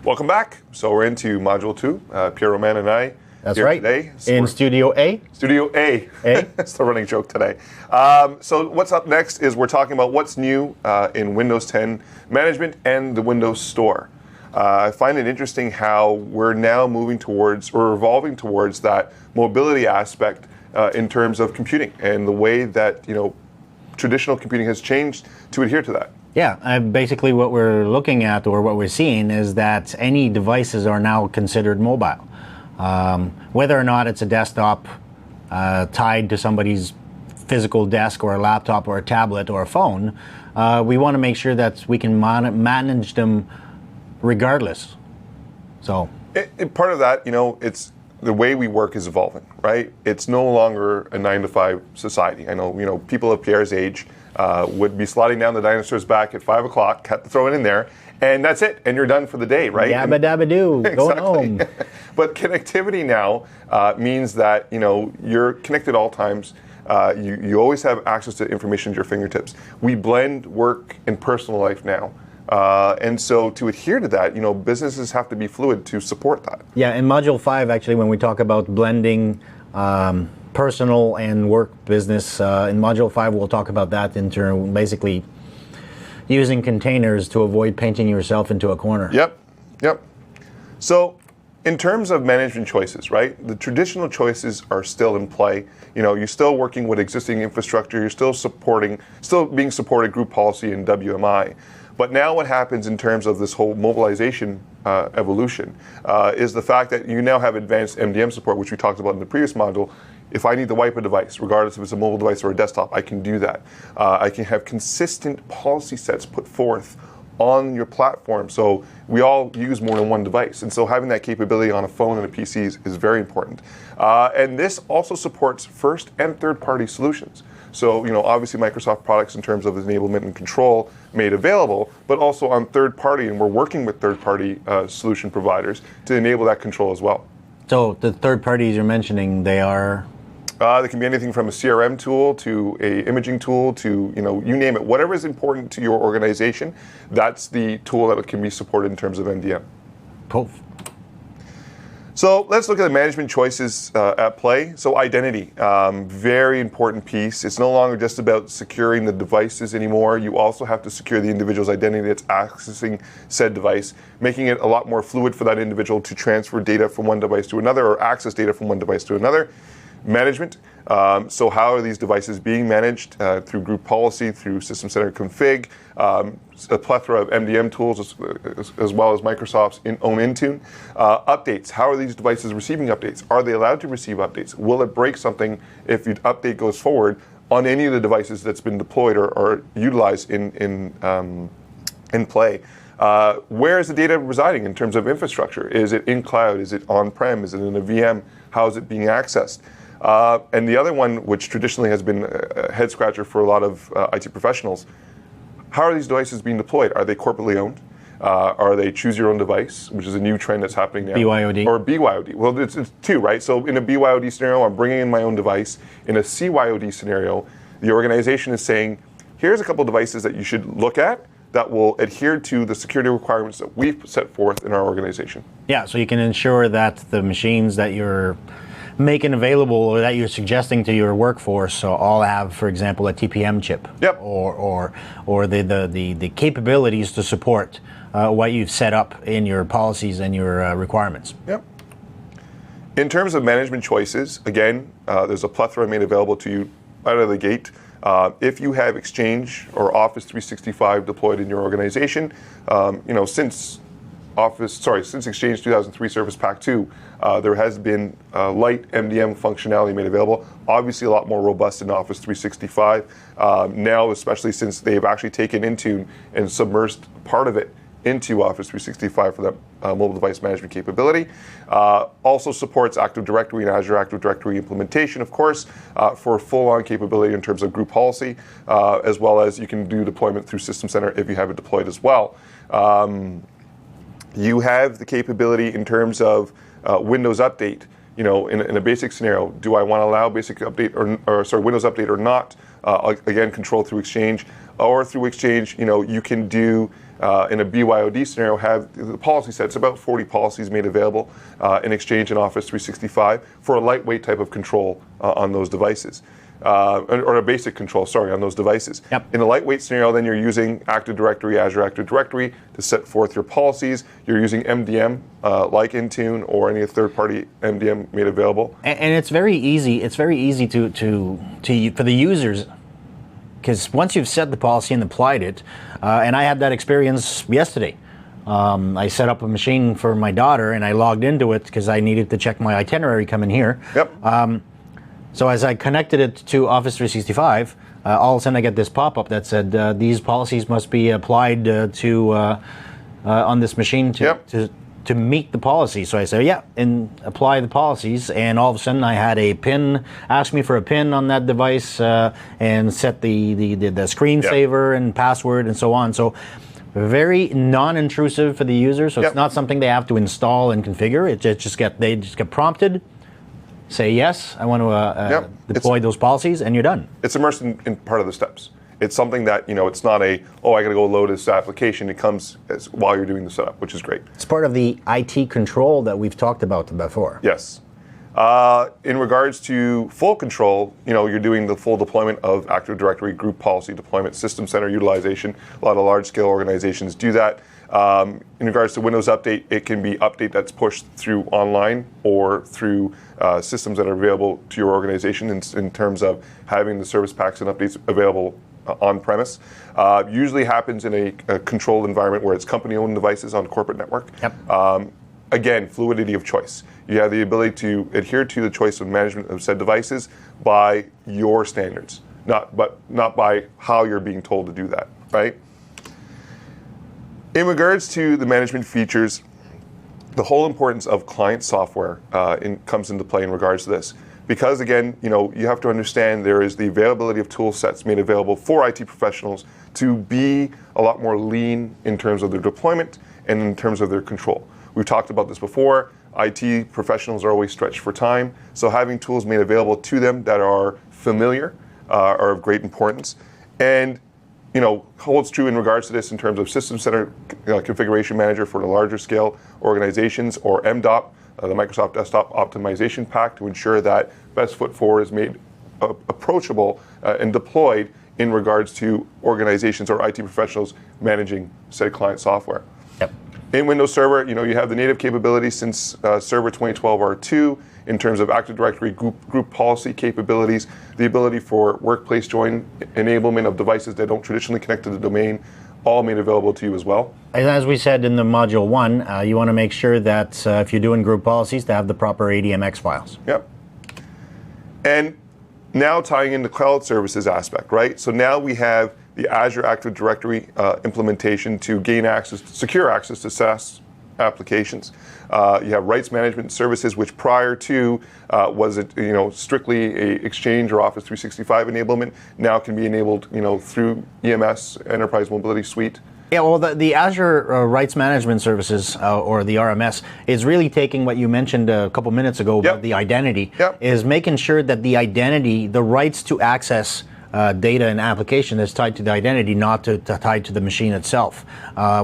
Welcome back. So we're into Module 2. Pierre Roman and I That's here right. today. In Studio A. Studio A. A. That's the running joke today. So what's up next is we're talking about what's new in Windows 10 management and the Windows Store. I find it interesting how we're now moving towards, or evolving towards that mobility aspect in terms of computing and the way that, traditional computing has changed to adhere to that. Yeah, basically what we're looking at, or what we're seeing, is that any devices are now considered mobile. Whether or not it's a desktop tied to somebody's physical desk, or a laptop, or a tablet, or a phone, we want to make sure that we can manage them regardless. So part of that, it's the way we work is evolving, right? It's no longer a 9-to-5 society. I know, people of Pierre's age would be sliding down the dinosaur's back at 5 o'clock, throw it in there, and that's it, and you're done for the day, right? Yabba dabba doo, going home. But connectivity now means that, you're connected at all times. You always have access to information at your fingertips. We blend work and personal life now. And so to adhere to that, businesses have to be fluid to support that. Yeah, in Module 5, actually, when we talk about blending personal and work business, in Module 5, we'll talk about that in terms, basically, using containers to avoid painting yourself into a corner. Yep. So in terms of management choices, right, the traditional choices are still in play. You're still working with existing infrastructure. You're still being supported group policy and WMI. But now what happens in terms of this whole mobilization evolution is the fact that you now have advanced MDM support, which we talked about in the previous module. If I need to wipe a device, regardless if it's a mobile device or a desktop, I can do that. I can have consistent policy sets put forth on your platform. So we all use more than one device. And so having that capability on a phone and a PC is very important. And this also supports first and third-party solutions. So, obviously Microsoft products in terms of enablement and control made available, but also on third-party, and we're working with third-party solution providers to enable that control as well. So the third parties you're mentioning, they are? They can be anything from a CRM tool to a imaging tool to, you name it. Whatever is important to your organization, that's the tool that can be supported in terms of MDM. Cool. So let's look at the management choices at play. So identity, very important piece. It's no longer just about securing the devices anymore. You also have to secure the individual's identity that's accessing said device, making it a lot more fluid for that individual to transfer data from one device to another or access data from one device to another. Management, so how are these devices being managed through group policy, through System Center config, a plethora of MDM tools as well as Microsoft's own Intune. Updates, how are these devices receiving updates? Are they allowed to receive updates? Will it break something if the update goes forward on any of the devices that's been deployed or utilized in play? Where is the data residing in terms of infrastructure? Is it in cloud? Is it on-prem? Is it in a VM? How is it being accessed? And the other one, which traditionally has been a head scratcher for a lot of IT professionals, how are these devices being deployed? Are they corporately owned? Are they choose your own device, which is a new trend that's happening now? BYOD? Or BYOD. Well, it's two, right? So in a BYOD scenario, I'm bringing in my own device. In a CYOD scenario, the organization is saying, here's a couple of devices that you should look at that will adhere to the security requirements that we've set forth in our organization. Yeah, so you can ensure that the machines that you're making available or that you're suggesting to your workforce so all have, for example, a TPM chip. Yep. Or the capabilities to support what you've set up in your policies and your requirements. Yep. In terms of management choices, again, there's a plethora made available to you out of the gate. If you have Exchange or Office 365 deployed in your organization, since Exchange 2003 Service Pack 2, there has been light MDM functionality made available, obviously a lot more robust in Office 365. Now, especially since they've actually taken Intune and submersed part of it into Office 365 for that mobile device management capability. Also supports Active Directory and Azure Active Directory implementation, of course, for full-on capability in terms of group policy, as well as you can do deployment through System Center if you have it deployed as well. You have the capability in terms of Windows Update. In a basic scenario, do I want to allow basic update or Windows Update or not? Again, control through Exchange. or through Exchange, you can do in a BYOD scenario, have the policy sets, about 40 policies made available in Exchange and Office 365 for a lightweight type of control on those devices. Or a basic control, on those devices. Yep. In a lightweight scenario, then you're using Active Directory, Azure Active Directory to set forth your policies. You're using MDM like Intune or any third-party MDM made available. And it's very easy. It's very easy to for the users, because once you've set the policy and applied it, and I had that experience yesterday. I set up a machine for my daughter and I logged into it because I needed to check my itinerary coming here. Yep. So as I connected it to Office 365, all of a sudden I get this pop-up that said these policies must be applied on this machine to meet the policy. So I said, yeah, and apply the policies. And all of a sudden I had a PIN, asked me for a PIN on that device and set the screensaver and password and so on. So very non-intrusive for the user. So it's not something they have to install and configure. They just get prompted. Say yes, I want to deploy those policies, and you're done. It's immersed in part of the steps. It's something that, it's not I got to go load this application. It comes while you're doing the setup, which is great. It's part of the IT control that we've talked about before. Yes. In regards to full control, you're doing the full deployment of Active Directory, group policy deployment, System Center utilization. A lot of large-scale organizations do that. In regards to Windows Update, it can be update that's pushed through online or through systems that are available to your organization in terms of having the service packs and updates available on-premise. Usually happens in a controlled environment where it's company-owned devices on corporate network. Yep. Again, fluidity of choice. You have the ability to adhere to the choice of management of said devices by your standards, not by how you're being told to do that, right? In regards to the management features, the whole importance of client software comes into play in regards to this. Because again, you have to understand there is the availability of tool sets made available for IT professionals to be a lot more lean in terms of their deployment and in terms of their control. We've talked about this before. IT professionals are always stretched for time, so having tools made available to them that are familiar are of great importance. And holds true in regards to this in terms of System Center Configuration Manager for the larger scale organizations, or MDOP, the Microsoft Desktop Optimization Pack, to ensure that best foot forward is made approachable and deployed in regards to organizations or IT professionals managing said client software. Yep. In Windows Server, you have the native capabilities since Server 2012 R2 in terms of Active Directory group policy capabilities, the ability for workplace join enablement of devices that don't traditionally connect to the domain, all made available to you as well. And as we said in the Module 1, you want to make sure that if you're doing group policies, to have the proper ADMX files. Yep. And now tying in the cloud services aspect, right? So now we have the Azure Active Directory implementation to gain access, secure access to SaaS applications. You have rights management services, which prior to was strictly a Exchange or Office 365 enablement, now can be enabled through EMS, Enterprise Mobility Suite. Yeah, well, the Azure Rights Management Services, or the RMS, is really taking what you mentioned a couple minutes ago about the identity, is making sure that the identity, the rights to access data and application is tied to the identity, not tied to the machine itself,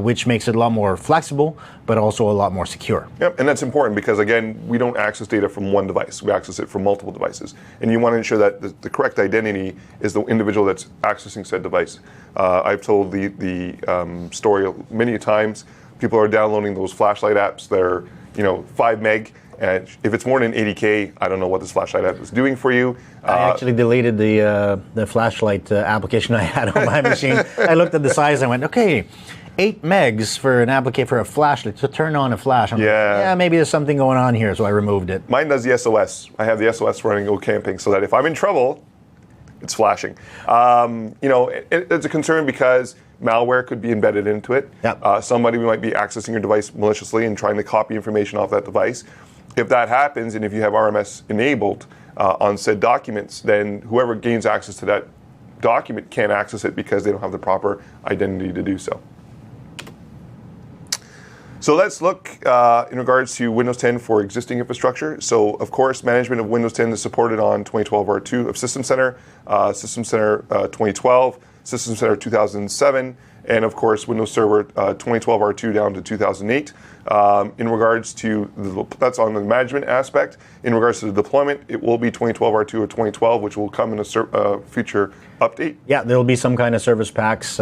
which makes it a lot more flexible, but also a lot more secure. Yep, and that's important because, again, we don't access data from one device. We access it from multiple devices. And you want to ensure that the correct identity is the individual that's accessing said device. I've told the story many times. People are downloading those flashlight apps. They're 5 meg. And if it's more than 80K, I don't know what this flashlight app is doing for you. I actually deleted the flashlight application I had on my machine. I looked at the size and I went, okay, 8 megs for a flashlight, to turn on a flash. I'm like, maybe there's something going on here, so I removed it. Mine does the SOS. I have the SOS running Go Camping so that if I'm in trouble, it's flashing. It's a concern because malware could be embedded into it. Yep. Somebody might be accessing your device maliciously and trying to copy information off that device. If that happens, and if you have RMS enabled on said documents, then whoever gains access to that document can't access it because they don't have the proper identity to do so. So let's look in regards to Windows 10 for existing infrastructure. So, of course, management of Windows 10 is supported on 2012 R2 of System Center, System Center 2012. System Center 2007, and of course Windows Server 2012 R2 down to 2008. In regards to that's on the management aspect. In regards to the deployment, it will be 2012 R2 or 2012, which will come in a future update. Yeah, there'll be some kind of service packs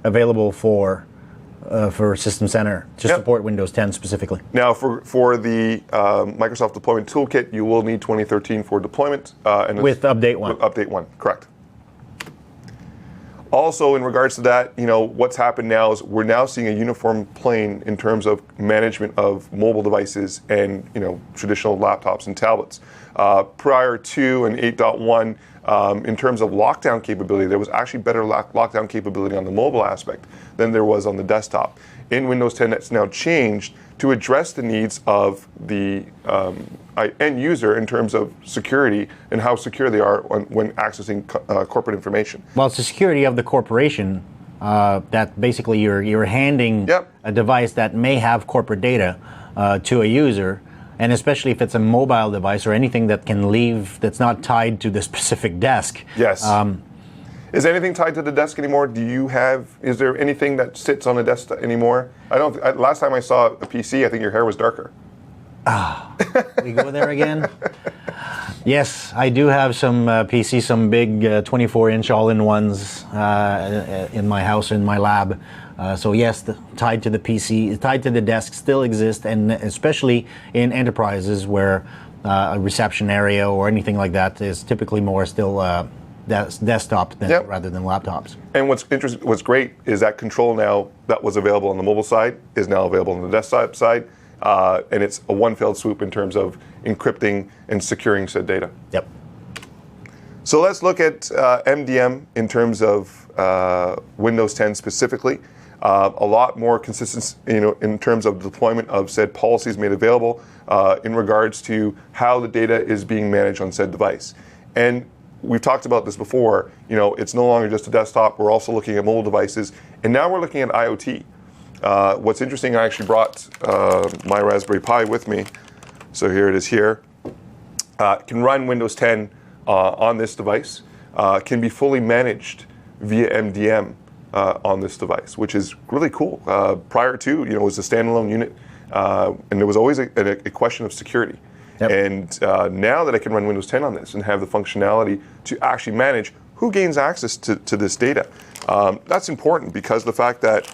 available for System Center to support Windows 10 specifically. Now, for the Microsoft Deployment Toolkit, you will need 2013 for deployment. And with Update 1. With Update 1, correct. Also, in regards to that, what's happened now is we're now seeing a uniform plane in terms of management of mobile devices and traditional laptops and tablets. Prior to an 8.1, in terms of lockdown capability, there was actually better lockdown capability on the mobile aspect than there was on the desktop. In Windows 10, that's now changed to address the needs of the end user in terms of security and how secure they are when accessing corporate information. Well, it's the security of the corporation that basically you're handing a device that may have corporate data to a user, and especially if it's a mobile device or anything that can leave that's not tied to the specific desk. Yes. Is anything tied to the desk anymore? Is there anything that sits on the desk anymore? Last time I saw a PC, I think your hair was darker. We go there again? Yes, I do have some PCs, some big 24-inch all-in-ones in my house, in my lab. So yes, tied to the PC, tied to the desk still exists, and especially in enterprises where a reception area or anything like that is typically more still desktop rather than laptops. And what's great is that control now that was available on the mobile side is now available on the desktop side, and it's a one fell swoop in terms of encrypting and securing said data. Yep. So let's look at MDM in terms of Windows 10 specifically. A lot more consistency, in terms of deployment of said policies made available in regards to how the data is being managed on said device. And we've talked about this before. It's no longer just a desktop. We're also looking at mobile devices, and now we're looking at IoT. What's interesting, I actually brought my Raspberry Pi with me. So here it is here. Can run Windows 10 on this device. Can be fully managed via MDM on this device, which is really cool. Prior to, it was a standalone unit, and there was always a question of security. Yep. And now that I can run Windows 10 on this and have the functionality to actually manage who gains access to this data, that's important because the fact that,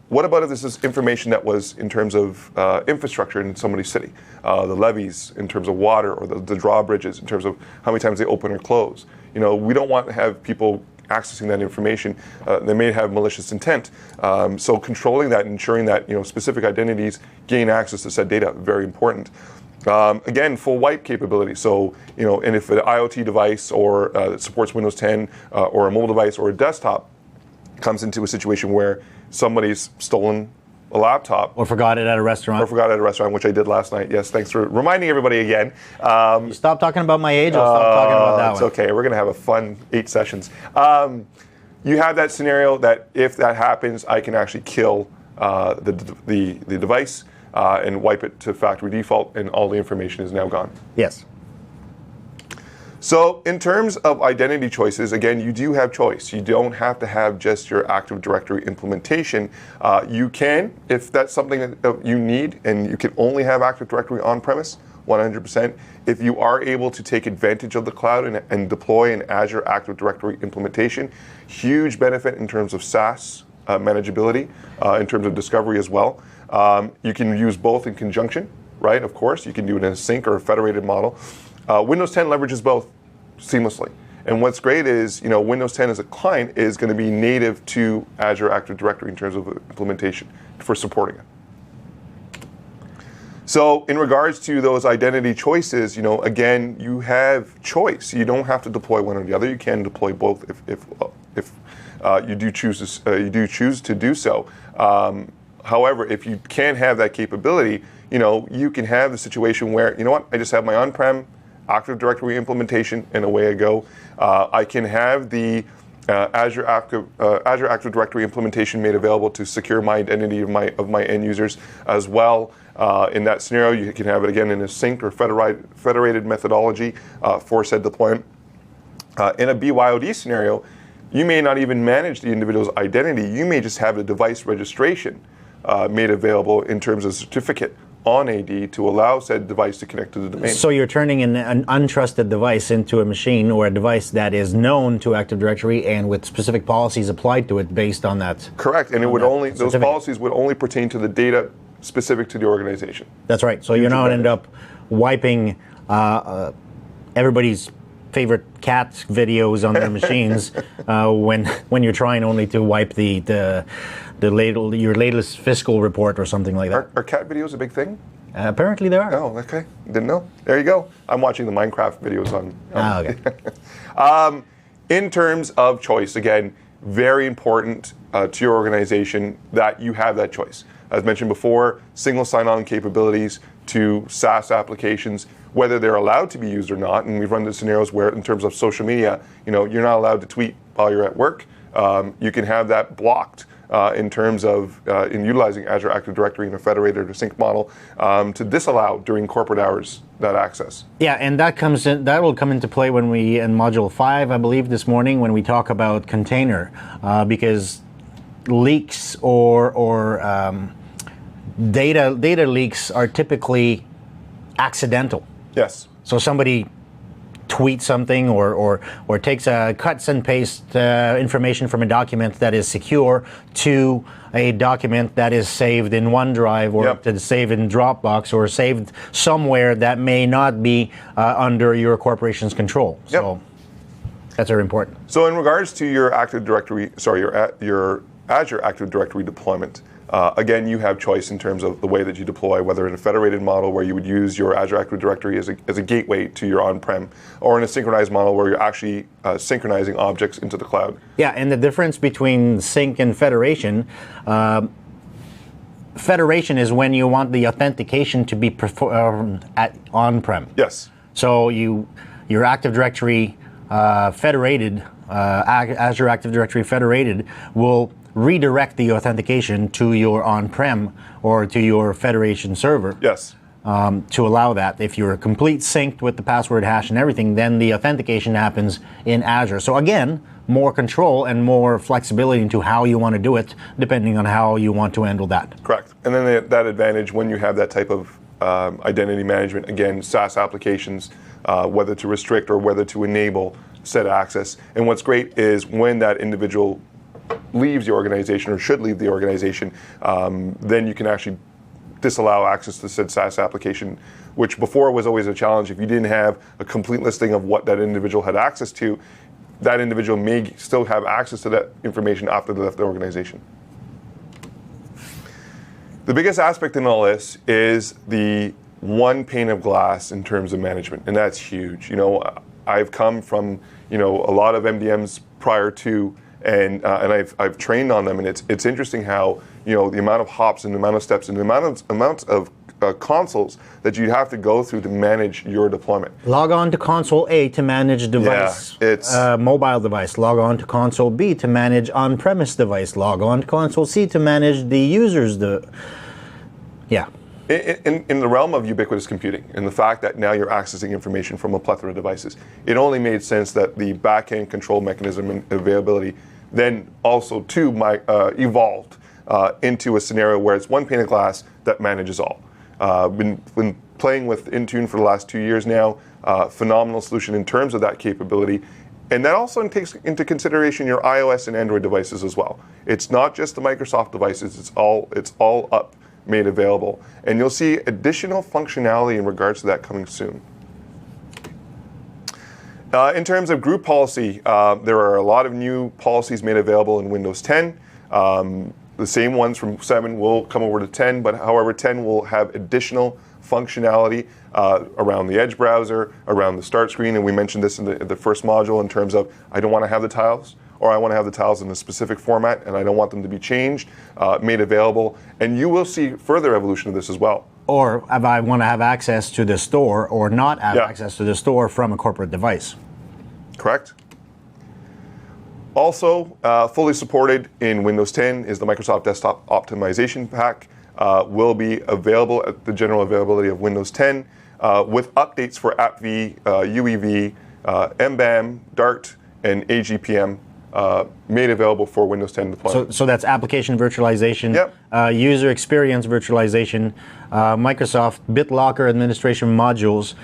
what about if this is information that was in terms of infrastructure in somebody's city, the levees in terms of water, or the drawbridges in terms of how many times they open or close. We don't want to have people accessing that information. They may have malicious intent. So controlling that and ensuring that specific identities gain access to said data, very important. Again, full wipe capability. So, and if an IoT device or that supports Windows 10 or a mobile device or a desktop comes into a situation where somebody's stolen a laptop. Or forgot it at a restaurant. Which I did last night. Yes, thanks for reminding everybody again. Stop talking about my age, I'll stop talking about that one. It's okay, we're going to have a fun 8 sessions. You have that scenario that if that happens, I can actually kill the device and wipe it to factory default, and all the information is now gone. Yes. So in terms of identity choices, again, you do have choice. You don't have to have just your Active Directory implementation. You can, if that's something that you need, and you can only have Active Directory on-premise, 100%. If you are able to take advantage of the cloud and deploy an Azure Active Directory implementation, huge benefit in terms of SaaS manageability, in terms of discovery as well. You can use both in conjunction, right? Of course, you can do it in a sync or a federated model. Windows 10 leverages both seamlessly. And what's great is, Windows 10 as a client is going to be native to Azure Active Directory in terms of implementation for supporting it. So in regards to those identity choices, again, you have choice. You don't have to deploy one or the other. You can deploy both if you do choose to do so. However, if you can't have that capability, you can have the situation where, I just have my on-prem Active Directory implementation and away I go. I can have the Azure Active Directory implementation made available to secure my identity of my end users as well. In that scenario, you can have it again in a synced or federated methodology for said deployment. In a BYOD scenario, You may not even manage the individual's identity. You may just have the device registration made available in terms of certificate on AD to allow said device to connect to the domain. So you're turning an untrusted device into a machine or a device that is known to Active Directory and with specific policies applied to it based on that. Correct, and it would only those certificate. policies would only pertain to the data specific to the organization. That's right. So you're not end up wiping everybody's favorite cat videos on their machines when you're trying only to wipe your latest fiscal report or something like that. Are cat videos a big thing? Apparently there are. Oh, okay. Didn't know. There you go. I'm watching the Minecraft videos on. Okay. In terms of choice, again, very important to your organization that you have that choice. As mentioned before, single sign-on capabilities to SaaS applications, whether they're allowed to be used or not. And we've run into scenarios where, in terms of social media, you're not allowed to tweet while you're at work. You can have that blocked in terms of in utilizing Azure Active Directory in a federated or sync model to disallow during corporate hours that access. Yeah, and that will come into play when we in Module 5, I believe, this morning when we talk about container, because leaks or data leaks are typically accidental. Yes. So somebody tweets something or takes cuts and pastes information from a document that is secure to a document that is saved in OneDrive or to save in Dropbox or saved somewhere that may not be under your corporation's control. So that's very important. So in regards to your Active Directory, your Azure Active Directory deployment, again, you have choice in terms of the way that you deploy, whether in a federated model where you would use your Azure Active Directory as a gateway to your on-prem, or in a synchronized model where you're actually synchronizing objects into the cloud. Yeah, and the difference between sync and federation, federation is when you want the authentication to be performed at on-prem. Yes. So your Active Directory federated, Azure Active Directory federated will redirect the authentication to your on-prem or to your federation server. Yes. To allow that. If you're complete synced with the password hash and everything, then the authentication happens in Azure. So again, more control and more flexibility into how you want to do it, depending on how you want to handle that. Correct. And then that advantage when you have that type of identity management, again, SaaS applications, whether to restrict or whether to enable said access. And what's great is when that individual leaves the organization or should leave the organization, then you can actually disallow access to said SaaS application, which before was always a challenge. If you didn't have a complete listing of what that individual had access to, that individual may still have access to that information after they left the organization. The biggest aspect in all this is the one pane of glass in terms of management, and that's huge. I've come from a lot of MDMs prior to, and I've trained on them, and it's interesting how the amount of hops and the amount of steps and the amount of consoles that you have to go through to manage your deployment. Log on to console A to manage device, mobile device. Log on to console B to manage on-premise device. Log on to console C to manage the users. In the realm of ubiquitous computing and the fact that now you're accessing information from a plethora of devices, it only made sense that the back-end control mechanism and availability then also too evolved into a scenario where it's one pane of glass that manages all. Been playing with Intune for the last 2 years now. Phenomenal solution in terms of that capability. And that also takes into consideration your iOS and Android devices as well. It's not just the Microsoft devices, it's all up, made available. And you'll see additional functionality in regards to that coming soon. In terms of group policy, there are a lot of new policies made available in Windows 10. The same ones from 7 will come over to 10, but however, 10 will have additional functionality around the Edge browser, around the start screen, and we mentioned this in the first module in terms of I don't want to have the tiles, or I want to have the tiles in a specific format, and I don't want them to be changed, made available, and you will see further evolution of this as well. Or if I want to have access to the store or not have access to the store from a corporate device. Correct. Also, fully supported in Windows 10 is the Microsoft Desktop Optimization Pack. Will be available at the general availability of Windows 10 with updates for AppV, UEV, MBAM, Dart, and AGPM made available for Windows 10 deployment. So that's application virtualization, Yep. user experience virtualization, Microsoft BitLocker administration modules,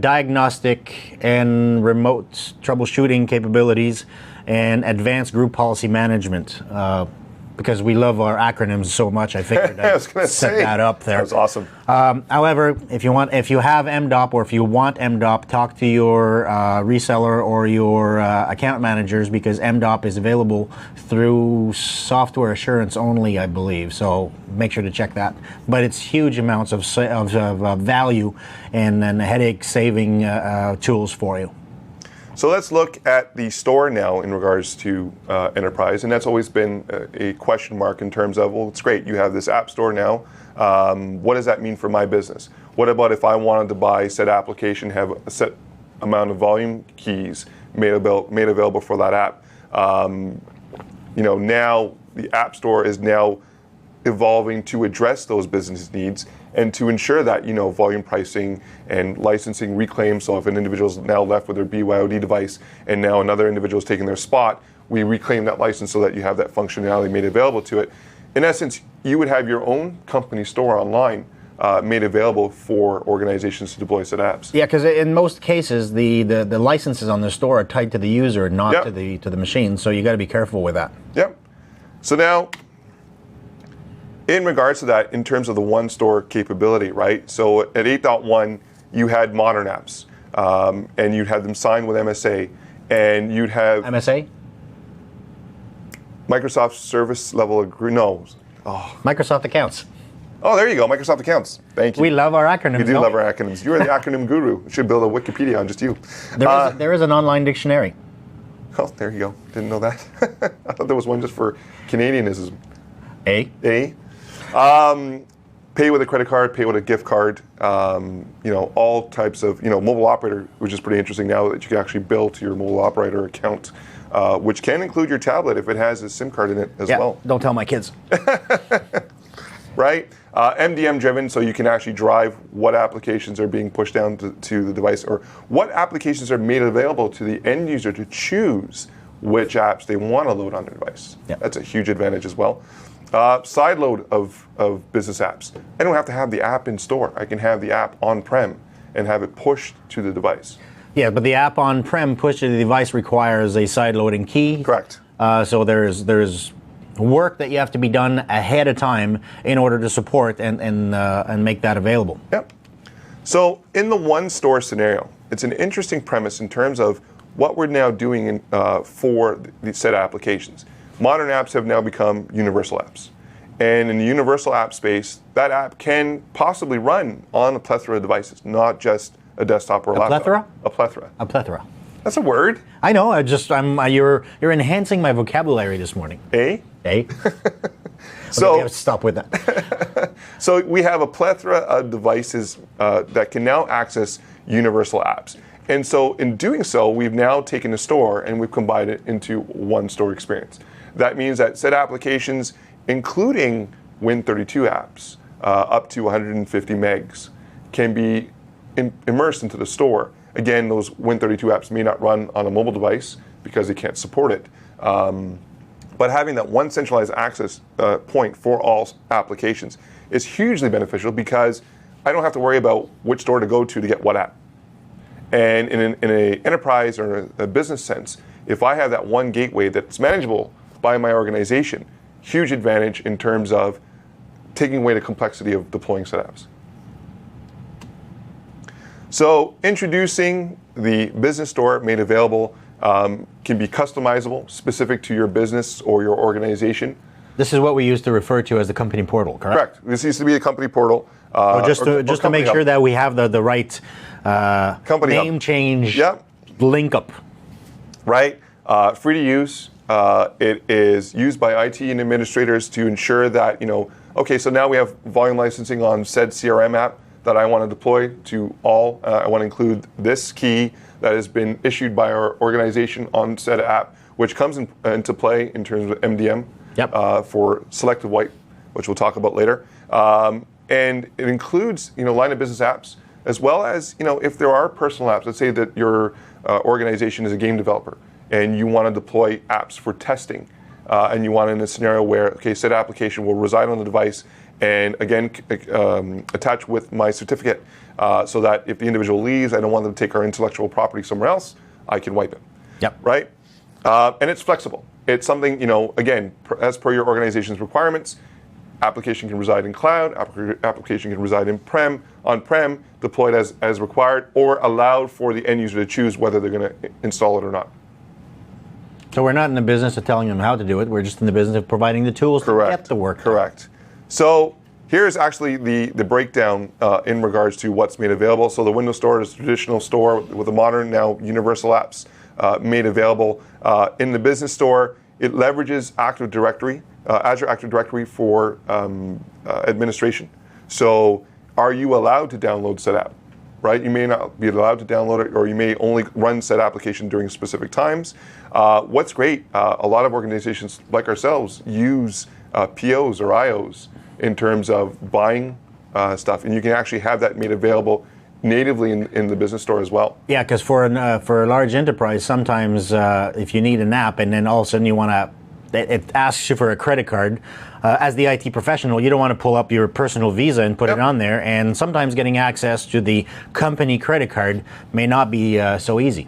diagnostic and remote troubleshooting capabilities, and advanced group policy management. Because we love our acronyms so much, I figured I was I'd gonna set say, that up there. That's awesome. However, if you have MDOP or if you want MDOP, talk to your reseller or your account managers, because MDOP is available through software assurance only, I believe. So make sure to check that. But it's huge amounts of value and headache-saving tools for you. So let's look at the store now in regards to enterprise, and that's always been a question mark in terms of, well, it's great, you have this app store now. What does that mean for my business? What about if I wanted to buy said application, have a set amount of volume keys made available for that app? Now the app store is now evolving to address those business needs and to ensure that, volume pricing and licensing reclaim. So if an individual is now left with their BYOD device and now another individual is taking their spot, we reclaim that license so that you have that functionality made available to it. In essence, you would have your own company store online made available for organizations to deploy said apps. Yeah, because in most cases, the licenses on the store are tied to the user, not Yep. to the machine. So you got to be careful with that. Yep. So now, in regards to that, in terms of the one store capability, right? So at 8.1, you had modern apps, and you'd have them signed with MSA, and you'd have MSA? Microsoft Service Level Agreement. No. Microsoft accounts. Oh, there you go. Microsoft accounts. Thank you. We love our acronyms. You do don't love we? our acronyms. You're the acronym guru. You should build a Wikipedia on just you. There is an online dictionary. Oh, there you go. Didn't know that. I thought there was one just for Canadianism. A? Pay with a credit card, pay with a gift card, all types of, mobile operator, which is pretty interesting now that you can actually bill to your mobile operator account, which can include your tablet if it has a SIM card in it as well. Don't tell my kids. Right? MDM driven, so you can actually drive what applications are being pushed down to the device, or what applications are made available to the end user to choose which apps they want to load on their device. Yep. That's a huge advantage as well. Side load of business apps. I don't have to have the app in store. I can have the app on-prem and have it pushed to the device. Yeah, but the app on-prem push to the device requires a side-loading key. Correct. So there's work that you have to be done ahead of time in order to support and make that available. Yep. So in the one store scenario, it's an interesting premise in terms of what we're now doing for the set applications. Modern apps have now become universal apps. And in the universal app space, that app can possibly run on a plethora of devices, not just a desktop or a laptop. Plethora? A plethora. A plethora. That's a word. I know. You're enhancing my vocabulary this morning. Eh? Okay, So we have to stop with that. So we have a plethora of devices that can now access universal apps. And so in doing so, we've now taken a store and we've combined it into one store experience. That means that said applications, including Win32 apps, up to 150 megs, can be immersed into the store. Again, those Win32 apps may not run on a mobile device because they can't support it. But having that one centralized access point for all applications is hugely beneficial because I don't have to worry about which store to go to get what app. And in an enterprise or a business sense, if I have that one gateway that's manageable by my organization, huge advantage in terms of taking away the complexity of deploying set apps. So introducing the business store made available can be customizable, specific to your business or your organization. This is what we used to refer to as the company portal, correct? Correct. This used to be a company portal. Just to make sure that we have the right Company name hub. change Yep. link up. Right? Free to use. It is used by IT and administrators to ensure that, okay, so now we have volume licensing on said CRM app that I want to deploy to all. I want to include this key that has been issued by our organization on said app, which comes into play in terms of MDM for selective white, which we'll talk about later. And it includes, line of business apps, as well as, if there are personal apps. Let's say that your organization is a game developer and you want to deploy apps for testing, and you want in a scenario where, okay, said application will reside on the device and again attach with my certificate so that if the individual leaves, I don't want them to take our intellectual property somewhere else, I can wipe it. Yep. Right? And it's flexible. It's something, again, as per your organization's requirements, application can reside in cloud, application can reside on-prem, deployed as required, or allowed for the end user to choose whether they're going to install it or not. So we're not in the business of telling them how to do it. We're just in the business of providing the tools to get the work done. Correct. So here's actually the breakdown in regards to what's made available. So the Windows Store is a traditional store with the modern, now universal apps made available. In the Business Store, it leverages Active Directory, Azure Active Directory for administration. So are you allowed to download said app? Right? You may not be allowed to download it, or you may only run said application during specific times. What's great, a lot of organizations like ourselves use POs or IOs in terms of buying stuff, and you can actually have that made available natively in the Business Store as well. Yeah, because for a large enterprise, sometimes if you need an app and then all of a sudden you want to, it asks you for a credit card. As the IT professional, you don't want to pull up your personal Visa and put it on there, and sometimes getting access to the company credit card may not be so easy.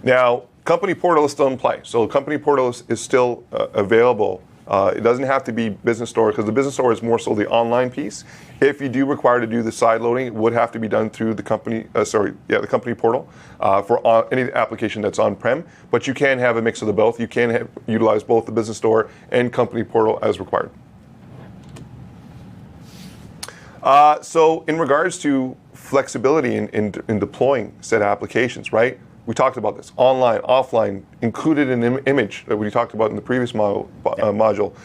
Now, Company Portal is still in play. So Company Portal is still available. It doesn't have to be Business Store, because the Business Store is more so the online piece. If you do require to do the side loading, it would have to be done through the company, the Company Portal for any application that's on-prem. But you can have a mix of the both. You can utilize both the Business Store and Company Portal as required. So in regards to flexibility in deploying said applications, right? We talked about this, online, offline, included in image that we talked about in the previous module,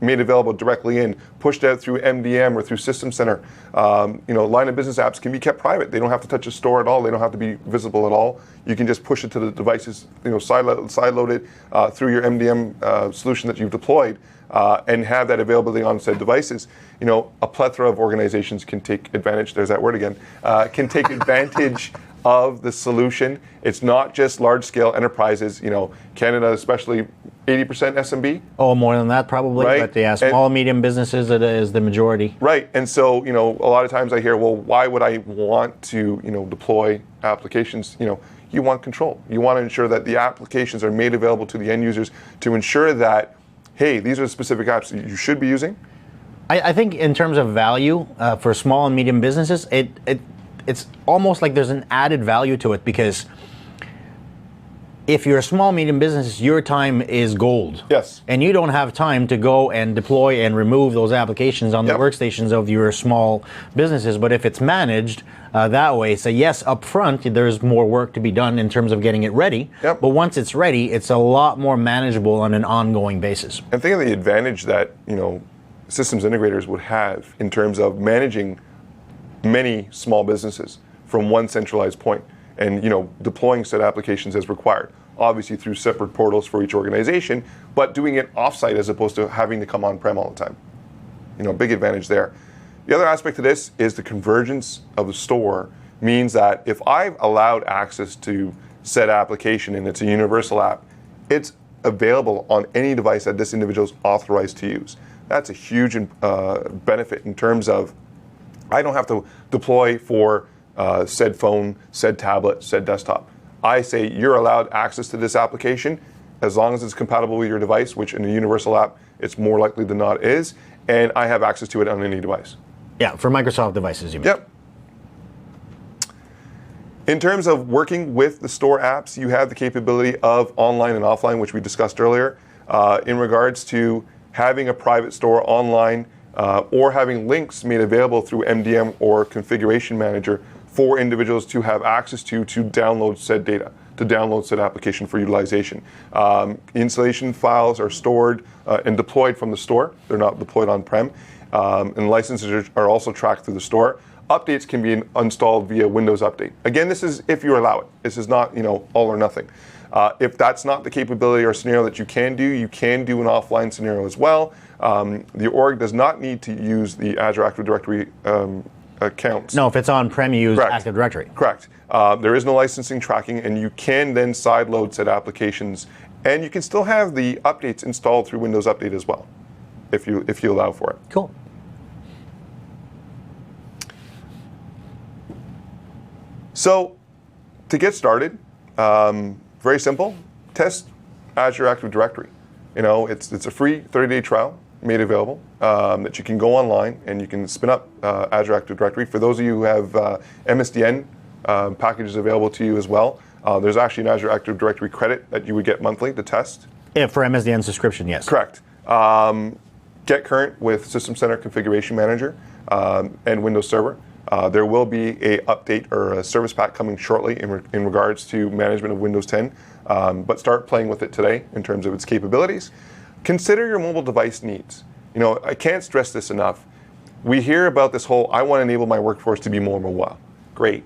made available directly in, pushed out through MDM or through System Center. Line of business apps can be kept private. They don't have to touch a store at all. They don't have to be visible at all. You can just push it to the devices, side load it through your MDM solution that you've deployed. And have that availability on said devices. A plethora of organizations can take advantage, there's that word again, can take advantage of the solution. It's not just large-scale enterprises, Canada especially, 80% SMB. Oh, more than that probably, right? But yeah, small, medium businesses is the majority. Right, and so, a lot of times I hear, well, why would I want to, deploy applications? You want control. You want to ensure that the applications are made available to the end users to ensure that, hey, these are the specific apps that you should be using. I think in terms of value for small and medium businesses, it's almost like there's an added value to it, because if you're a small, medium business, your time is gold. Yes. And you don't have time to go and deploy and remove those applications on the workstations of your small businesses. But if it's managed that way, so yes, up front, there's more work to be done in terms of getting it ready. Yep. But once it's ready, it's a lot more manageable on an ongoing basis. And think of the advantage that, systems integrators would have in terms of managing many small businesses from one centralized point and, deploying said applications as required. Obviously through separate portals for each organization, but doing it offsite as opposed to having to come on-prem all the time. Big advantage there. The other aspect of this is the convergence of the store means that if I've allowed access to said application and it's a universal app, it's available on any device that this individual is authorized to use. That's a huge benefit in terms of I don't have to deploy for said phone, said tablet, said desktop. I say you're allowed access to this application as long as it's compatible with your device, which in a universal app, it's more likely than not is, and I have access to it on any device. Yeah, for Microsoft devices, you mean? Yep. In terms of working with the store apps, you have the capability of online and offline, which we discussed earlier, in regards to having a private store online or having links made available through MDM or Configuration Manager for individuals to have access to download said data, to download said application for utilization. Installation files are stored and deployed from the store. They're not deployed on-prem. And licenses are also tracked through the store. Updates can be installed via Windows Update. Again, this is if you allow it. This is not, all or nothing. If that's not the capability or scenario that you can do an offline scenario as well. The org does not need to use the Azure Active Directory accounts. No, if it's on-prem, you use Correct. Active Directory. Correct. There is no licensing tracking, and you can then sideload said applications, and you can still have the updates installed through Windows Update as well, if you allow for it. Cool. So, to get started, very simple. Test Azure Active Directory. You know, it's a free 30-day trial made available that you can go online and you can spin up Azure Active Directory. For those of you who have MSDN packages available to you as well, there's actually an Azure Active Directory credit that you would get monthly to test. Yeah, for MSDN subscription, yes. Correct. Get current with System Center Configuration Manager and Windows Server. There will be a update or a service pack coming shortly in regards to management of Windows 10, but start playing with it today in terms of its capabilities. Consider your mobile device needs. You know, I can't stress this enough. We hear about this whole, I want to enable my workforce to be more mobile. Great.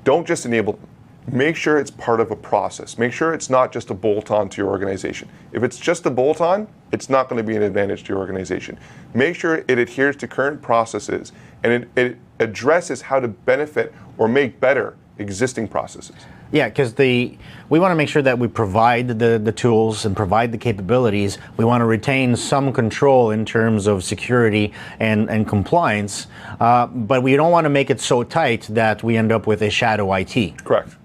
Don't just enable them. Make sure it's part of a process. Make sure it's not just a bolt-on to your organization. If it's just a bolt-on, it's not going to be an advantage to your organization. Make sure it adheres to current processes and it addresses how to benefit or make better existing processes. Yeah, because we want to make sure that we provide the tools and provide the capabilities. We want to retain some control in terms of security and compliance, but we don't want to make it so tight that we end up with a shadow IT. Correct.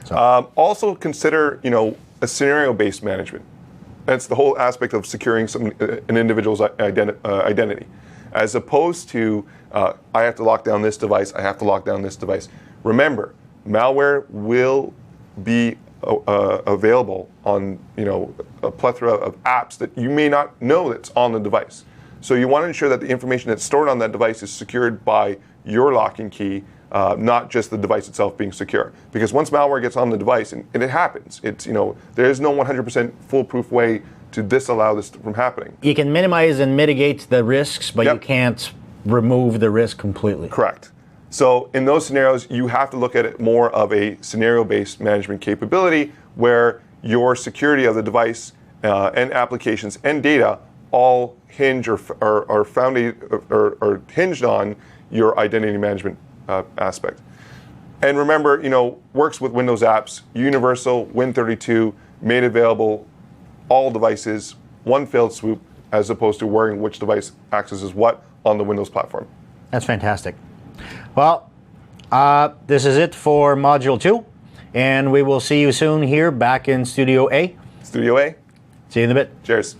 So. Also consider, you know, a scenario-based management. That's the whole aspect of securing an individual's identity, as opposed to I have to lock down this device, I have to lock down this device. Remember, malware will be available on, you know, a plethora of apps that you may not know that's on the device. So you want to ensure that the information that's stored on that device is secured by your locking key, not just the device itself being secure. Because once malware gets on the device, and it happens, it's, you know, there is no 100% foolproof way to disallow this from happening. You can minimize and mitigate the risks, but Yep. you can't remove the risk completely. Correct. So in those scenarios, you have to look at it more of a scenario-based management capability where your security of the device and applications and data all hinge or hinged on your identity management aspect. And remember, you know, works with Windows apps, universal, Win32, made available, all devices, one fell swoop, as opposed to worrying which device accesses what on the Windows platform. That's fantastic. Well, this is it for Module 2, and we will see you soon here back in Studio A. Studio A, See you in a bit. cheers.